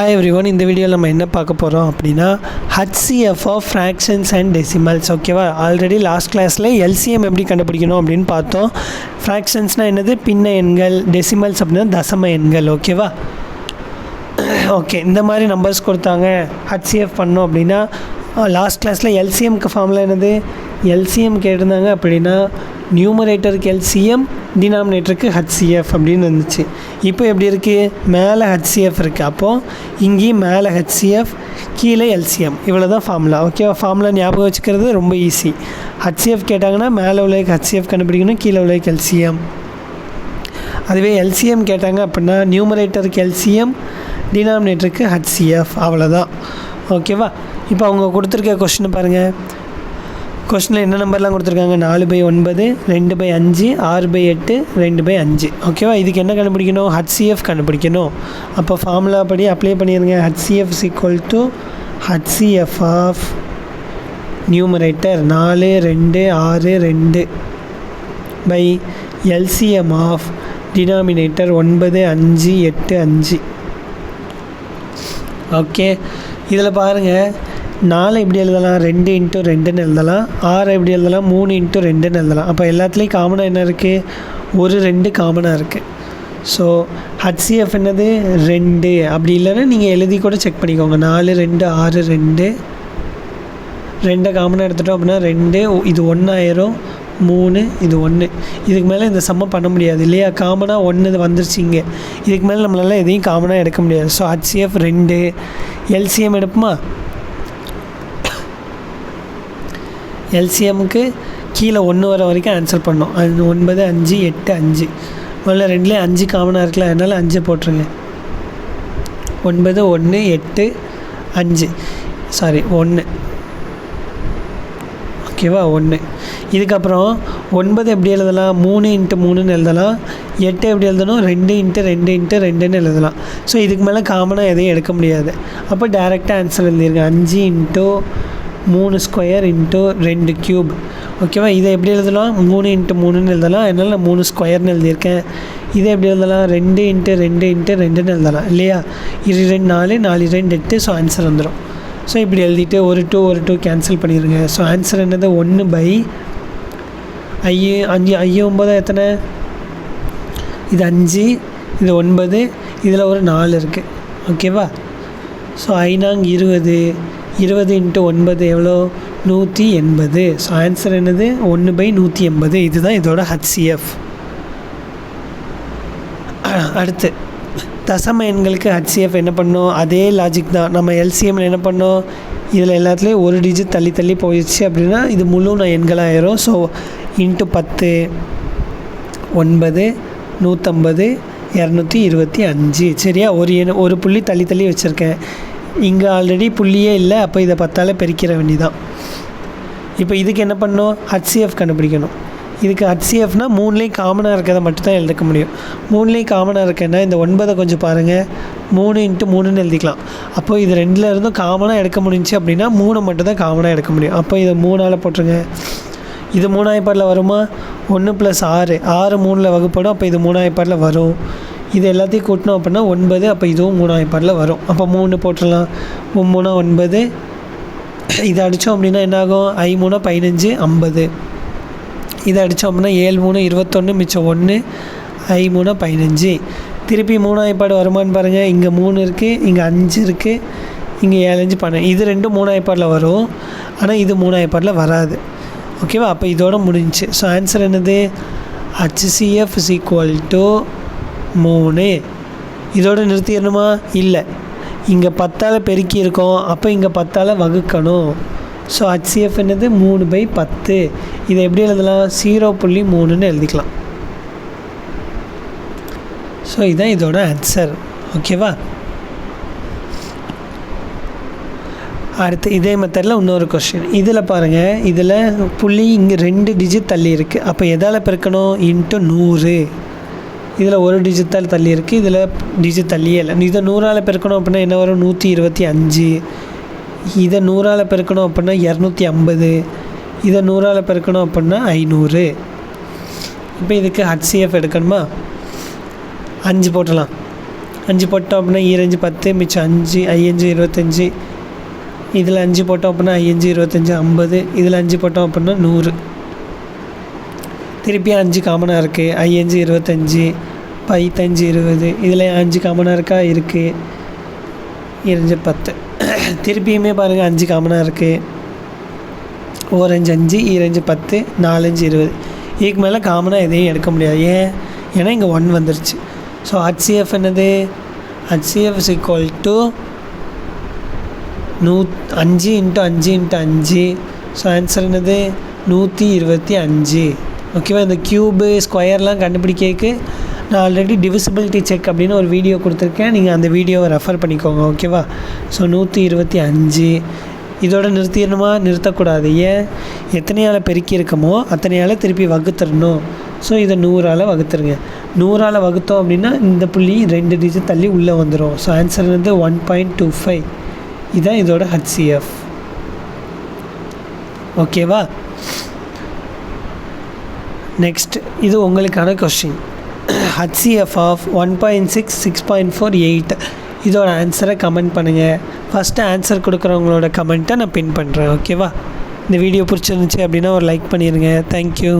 Hi everyone, இந்த வீடியோவில் நம்ம என்ன பார்க்க போகிறோம் அப்படின்னா HCF of fractions and decimals. ஓகேவா, ஆல்ரெடி லாஸ்ட் கிளாஸில் LCM எப்படி கண்டுபிடிக்கணும் அப்படின்னு பார்த்தோம். ஃப்ராக்ஷன்ஸ்னால் என்னது, பின்ன எண்கள். டெசிமல்ஸ் அப்படின்னா தசம எண்கள். ஓகேவா, ஓகே. இந்த மாதிரி நம்பர்ஸ் கொடுத்தாங்க HCF பண்ணோம் அப்படின்னா, லாஸ்ட் கிளாஸில் LCMக்கு ஃபார்முலா என்னது, LCM கேட்டிருந்தாங்க அப்படின்னா நியூமரேட்டருக்கு LCM, டினாமினேட்டருக்கு HCF அப்படின்னு இருந்துச்சு. இப்போ எப்படி இருக்குது, மேலே HCF இருக்குது, அப்போது இங்கேயும் மேலே HCF, கீழே LCM. இவ்வளோ தான் ஃபார்முலா. ஓகேவா, ஃபார்முலா ஞாபகம் வச்சுக்கிறது ரொம்ப ஈஸி. HCF கேட்டாங்கன்னா மேலே உள்ளதுக்கு HCF கண்டுபிடிக்கணும், கீழே உள்ளதுக்கு LCM. அதுவே LCM கேட்டாங்க அப்படின்னா நியூமரேட்டருக்கு LCM, டினாமினேட்டருக்கு HCF. அவ்வளோதான். ஓகேவா, இப்போ அவங்க கொடுத்துருக்க கொஸ்டின் பாருங்கள். கொஸ்டினில் என்ன நம்பர்லாம் கொடுத்துருக்காங்க, 4/9, 2/5, 6/8, 2/5. ஓகேவா, இதுக்கு என்ன கண்டுபிடிக்கணும், HCF கண்டுபிடிக்கணும். அப்போ ஃபார்முலா படி அப்ளை பண்ணிடுங்க. HCF is equal to HCF of numerator 4, 2, 6, 2 by LCM of denominator 9, 5, 8, 5. Okay, இதில் பாருங்கள், 4 எப்படி எழுதலாம், 2 × 2ன்னு எழுதலாம். 6 எப்படி எழுதலாம், 3 × 2ன்னு எழுதலாம். அப்போ எல்லாத்துலேயும் காமனாக என்ன இருக்குது, ஒரு 2 காமனாக இருக்குது. ஸோ HCF என்னது 2. அப்படி இல்லைன்னா நீங்கள் எழுதி கூட செக் பண்ணிக்கோங்க. 4, 2, 6, 2 2 காமனாக எடுத்துட்டோம் அப்படின்னா 2, இது 1 ஆயிரும், 3, இது 1. இதுக்கு மேலே இந்த சம்மை பண்ண முடியாது இல்லையா, காமனாக 1 வந்துருச்சு இங்கே. இதுக்கு மேலே நம்மளால் எதையும் காமனாக எடுக்க முடியாது. So HCF 2. LCM எடுப்போமா, LCMக்கு கீழே 1 வர வரைக்கும் ஆன்சர் பண்ணோம். அது 9, 5, 8, 5. முதல்ல 2லேயே 5 காமனாக இருக்குல்ல, அதனால் 5 போட்டுருங்க. 9, 1, 8, 5. சாரி 1. ஓகேவா, 1. இதுக்கப்புறம் 9 எப்படி எழுதலாம், 3 × 3ன்னு எழுதலாம். 8 எப்படி எழுதணும், 2 × 2 × 2ன்னு எழுதலாம். ஸோ இதுக்கு மேலே காமனாக எதையும் எடுக்க முடியாது. அப்போ டேரெக்டாக ஆன்சர் எழுதியிருக்கேன். 5 × 3² × 2 க்யூப். ஓகேவா, இதை எப்படி எழுதலாம், 3 × 3ன்னு எழுதலாம். அதனால் நான் 3² எழுதியிருக்கேன். இதை எப்படி எழுதலாம், 2 × 2 × 2ன்னு எழுதலாம் இல்லையா. 2 4, 4 2 8. ஸோ ஆன்சர் வந்துடும். ஸோ இப்படி எழுதிட்டு ஒரு 2 கேன்சல் பண்ணிடுங்க. ஸோ ஆன்சர் என்னது, 1/5. 5 9 எத்தனை, இது 5, இது 9, இதில் ஒரு 4 இருக்குது. ஓகேவா, ஸோ 5 20, 20 × 9 எவ்வளோ, 180. ஸோ ஆன்சர் என்னது, 1/180. இதுதான் இதோட HCF. அடுத்து தசம எண்களுக்கு HCF என்ன பண்ணோம், அதே லாஜிக் தான். நம்ம LCMல என்ன பண்ணோம், இதில் எல்லாத்துலேயும் ஒரு டிஜிட் தள்ளி தள்ளி போயிடுச்சு அப்படின்னா இது முழு எண்களாயிரும். ஸோ × 10, 9, 150, 225. சரியா, ஒரு புள்ளி தள்ளி தள்ளி வச்சுருக்கேன். இங்கே ஆல்ரெடி புள்ளியே இல்லை, அப்போ இதை 10ஆல் பெருக்கிற வேண்டிதான். இப்போ இதுக்கு என்ன பண்ணணும், HCF கண்டுபிடிக்கணும். இதுக்கு HCFனால் 3லேயும் காமனாக இருக்கிறத மட்டும் தான் எழுதிக்க முடியும். 3லேயும் காமனாக இருக்கேன்னா இந்த 9 கொஞ்சம் பாருங்கள், 3 × 3ன்னு எழுதிக்கலாம். அப்போது இது 2ல் இருந்தும் காமனாக எடுக்க முடிஞ்சு அப்படின்னா 3 மட்டும் தான் காமனாக எடுக்க முடியும். அப்போ இதை 3ஆல் போட்டுருங்க. இது 3ஆயிரப்பாடில் வருமா, 1 + 6, 6 3ல் வகுப்படும். அப்போ இது 3ஆயிரப்பாடில் வரும். இது எல்லாத்தையும் கூட்டணும் அப்படின்னா 9. அப்போ இதுவும் 3ஆயிரப்பாடில் வரும். அப்போ 3 போட்டுடலாம். 3 9. இதை அடித்தோம் அப்படின்னா என்னாகும், 5 15, 50. இதை அடித்தோம் அப்படின்னா 7 21, மிச்சம் 1, 5 15. திருப்பி 3ஆயிரப்பாடு வருமானு பாருங்கள். இங்கே 3 இருக்குது, இங்கே 5 இருக்குது, இங்கே 7 5 12. இது 2 3ஆயிரப்பாடில் வரும், ஆனால் இது 3ஆயிரப்பாடில் வராது. ஓகேவா, அப்போ இதோட முடிஞ்சிச்சு. ஸோ ஆன்சர் என்னது, HCF is equal to 3. இதோடு நிறுத்திடணுமா, இல்லை, இங்கே 10ஆல் பெருக்கி இருக்கோம், அப்போ இங்கே 10ஆல் வகுக்கணும். ஸோ HCF என்னது, 3/10. இதை எப்படி எழுதலாம், 0.3ன்னு எழுதிக்கலாம். ஸோ இதுதான் இதோட ஆன்சர். ஓகேவா, அடுத்து இதே மெத்தடில் இன்னொரு கொஸ்டின். இதில் பாருங்கள், இதில் புள்ளி இங்கே 2 டிஜிட் தள்ளி இருக்குது. அப்போ எதால் பெருக்கணும், × 100. இதில் ஒரு டிஜிட் தள்ளி இருக்குது, இதில் டிஜிட் தள்ளியே இல்லை. இதை 100ஆல் பெருக்கணும் அப்படின்னா என்ன வரும், 125. இதை 100ஆல் பெருக்கணும் அப்படின்னா 250. இதை 100ஆல் பெருக்கணும் அப்படின்னா 500. இப்போ இதுக்கு HCF எடுக்கணுமா, 5 போட்டலாம். 5 போட்டோம் அப்படின்னா ஈரஞ்சு 10, மிச்சம் 5, ஐயஞ்சு 25. இதில் 5 போட்டோம் அப்படின்னா ஐயஞ்சு 25, 50. இதில் 5 போட்டோம் அப்படின்னா 100. திருப்பி 5 காமனாக இருக்குது. ஐயஞ்சு 25, பைத்தஞ்சு 20. இதில் 5 காமனாக இருக்கா? இருக்குது. ஈரஞ்சு 10. திருப்பியுமே பாருங்கள் 5 காமனாக இருக்குது. ஓரஞ்சு 5, ஈரஞ்சு 10, நாலஞ்சு 20. இதுக்கு மேலே காமனாக எதையும் எடுக்க முடியாது. ஏன்னா இங்கே 1 வந்துருச்சு. ஸோ HCF என்னது? HCF is equal to 5 × 5 × 5. So answer என்னது? 125. ஓகேவா? இந்த க்யூபு ஸ்கொயர்லாம் கண்டுபிடிக்கிறதுக்கு நான் ஆல்ரெடி டிவிசிபிலிட்டி செக் அப்படின்னு ஒரு வீடியோ கொடுத்துருக்கேன். நீங்கள் அந்த வீடியோவை ரெஃபர் பண்ணிக்கோங்க. ஓகேவா? ஸோ 125. இதோட நிறுத்திடணுமா? நிறுத்தக்கூடாது. எத்தனையால் பெருக்கி இருக்கமோ அத்தனையால் திருப்பி வகுத்துடணும். ஸோ இதை 100ஆல் வகுத்துருங்க. 100ஆல் வகுத்தோம் அப்படின்னா இந்த புள்ளி 2 டிஜிட் தள்ளி உள்ளே வந்துடும். ஸோ ஆன்சர் வந்து 1.25. இதுதான் இதோட HCF. ஓகேவா? நெக்ஸ்ட் இது உங்களுக்கான கொஸ்டின். HCF of 1.6, 6.4, 8. இதோட ஆன்சரை கமெண்ட் பண்ணுங்கள். ஃபஸ்ட்டு ஆன்சர் கொடுக்குறவங்களோட கமெண்ட்டை நான் பின் பண்ணுறேன். ஓகேவா? இந்த வீடியோ பிடிச்சிருந்துச்சி அப்படின்னா ஒரு லைக் பண்ணிடுங்க. தேங்க்யூ.